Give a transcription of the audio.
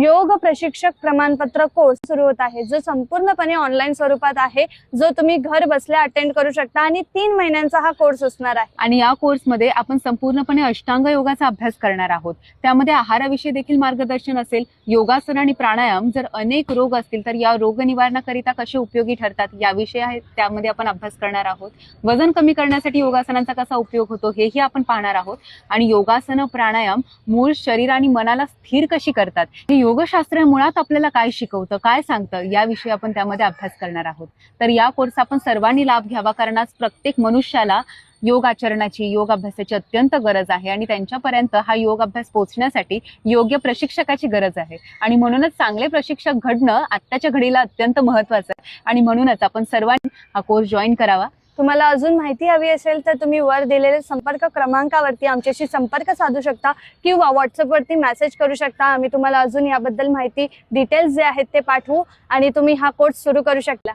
योग प्रशिक्षक प्रमाणपत्र कोर्स सुरू होत आहे, जो संपूर्णपणे ऑनलाईन स्वरूपात आहे, जो तुम्ही घर बसल्या अटेंड करू शकता आणि 3 महिन्यांचा हा कोर्स असणार आहे। आणि या कोर्समध्ये आपण संपूर्णपणे अष्टांग योगाचा अभ्यास करणार आहोत। त्यामध्ये आहाराविषयी देखील मार्गदर्शन असेल, योगासन आणि प्राणायाम, जर अनेक रोग असतील तर या रोग निवारणाकरिता कसे उपयोगी ठरतात याविषयी त्यामध्ये आपण अभ्यास करणार आहोत। वजन कमी करण्यासाठी योगासनांचा कसा उपयोग होतो हेही आपण पाहणार आहोत। आणि योगासन प्राणायाम मूळ शरीर आणि मनाला स्थिर कशी करतात, योगशास्त्र मुळात आपल्याला काय शिकवतं, काय सांगतं याविषयी आपण त्यामध्ये अभ्यास करणार आहोत। तर या कोर्स आपण सर्वांनी लाभ घ्यावा, कारण आज प्रत्येक मनुष्याला योग आचरणाची, योग अभ्यासाची अत्यंत गरज आहे आणि त्यांच्यापर्यंत हा योग अभ्यास पोहोचण्यासाठी योग्य प्रशिक्षकाची गरज आहे। आणि म्हणूनच चांगले प्रशिक्षक घडणं आत्ताच्या घडीला अत्यंत महत्त्वाचं आहे आणि म्हणूनच आपण सर्वांनी हा कोर्स जॉईन करावा। तुम्हाला अजून माहिती हवी असेल तर तुम्ही वर दिलेल्या संपर्क क्रमांकावरती आमच्याशी संपर्क साधू शकता किंवा व्हॉट्सअपवरती मेसेज करू शकता। आम्ही तुम्हाला अजून याबद्दल माहिती, डिटेल्स जे आहेत ते पाठवू आणि तुम्ही हा कोर्स सुरू करू शकता।